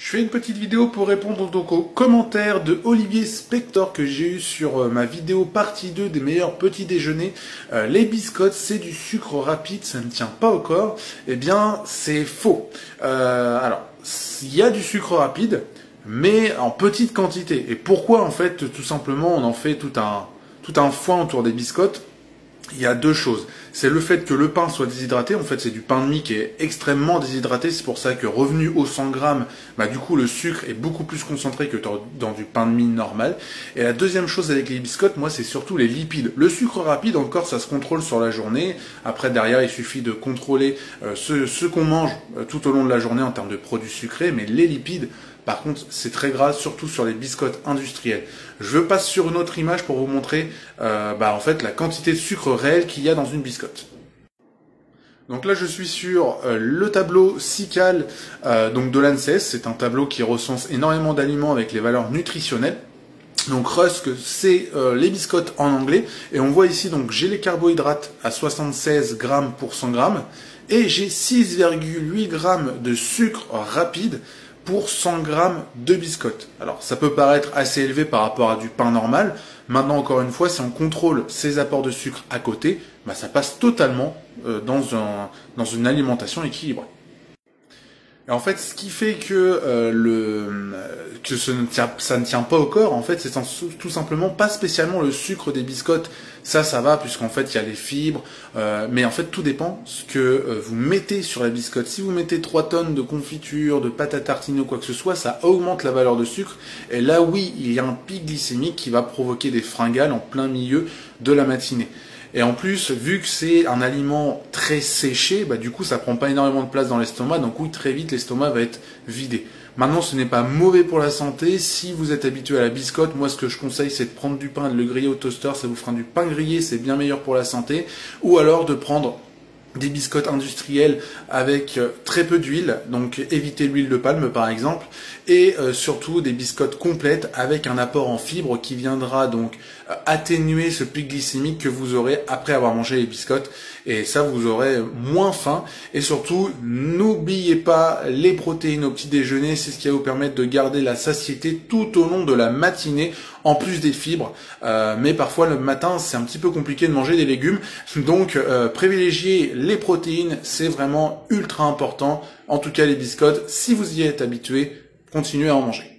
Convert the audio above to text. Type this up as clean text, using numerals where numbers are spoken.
Je fais une petite vidéo pour répondre donc aux commentaires de Olivier Spector que j'ai eu sur ma vidéo partie 2 des meilleurs petits déjeuners. Les biscottes, c'est du sucre rapide, ça ne tient pas au corps. Eh bien, c'est faux. Alors, il y a du sucre rapide, mais en petite quantité. Et pourquoi, en fait, tout simplement, on en fait tout un foin autour des biscottes? Il y a deux choses. C'est le fait que le pain soit déshydraté. En fait, c'est du pain de mie qui est extrêmement déshydraté. C'est pour ça que revenu aux 100 grammes, du coup, le sucre est beaucoup plus concentré que dans du pain de mie normal. Et la deuxième chose avec les biscottes, moi, c'est surtout les lipides. Le sucre rapide, encore, ça se contrôle sur la journée. Après, derrière, il suffit de contrôler ce qu'on mange tout au long de la journée en termes de produits sucrés. Mais les lipides, par contre, c'est très gras, surtout sur les biscottes industrielles. Je passe sur une autre image pour vous montrer en fait la quantité de sucre réel qu'il y a dans une biscotte. Donc là, je suis sur le tableau SICAL donc de l'ANSES. C'est un tableau qui recense énormément d'aliments avec les valeurs nutritionnelles. Donc Rusk, c'est les biscottes en anglais. Et on voit ici, donc j'ai les carbohydrates à 76 grammes pour 100 grammes. Et j'ai 6,8 grammes de sucre rapide pour 100 grammes de biscottes. Alors ça peut paraître assez élevé par rapport à du pain normal. Maintenant, encore une fois, si on contrôle ces apports de sucre à côté, ça passe totalement dans une alimentation équilibrée. Et en fait, ce qui fait que ça ne tient pas au corps, en fait, c'est tout simplement pas spécialement le sucre des biscottes. Ça va, puisqu'en fait, il y a les fibres. Mais en fait, tout dépend ce que vous mettez sur la biscotte. Si vous mettez 3 tonnes de confiture, de pâte à tartiner ou quoi que ce soit, ça augmente la valeur de sucre. Et là, oui, il y a un pic glycémique qui va provoquer des fringales en plein milieu de la matinée. Et en plus, vu que c'est un aliment très séché, du coup, ça prend pas énormément de place dans l'estomac, donc oui, très vite, l'estomac va être vidé. Maintenant, ce n'est pas mauvais pour la santé. Si vous êtes habitué à la biscotte, moi, ce que je conseille, c'est de prendre du pain et de le griller au toaster. Ça vous fera du pain grillé, c'est bien meilleur pour la santé. Ou alors de prendre des biscottes industrielles avec très peu d'huile, donc évitez l'huile de palme par exemple, et surtout des biscottes complètes avec un apport en fibres qui viendra donc atténuer ce pic glycémique que vous aurez après avoir mangé les biscottes, et ça vous aurez moins faim. Et surtout, n'oubliez pas les protéines au petit déjeuner, c'est ce qui va vous permettre de garder la satiété tout au long de la matinée, en plus des fibres. Mais parfois le matin c'est un petit peu compliqué de manger des légumes, donc privilégiez les protéines, c'est vraiment ultra important. En tout cas les biscottes, si vous y êtes habitué, continuez à en manger.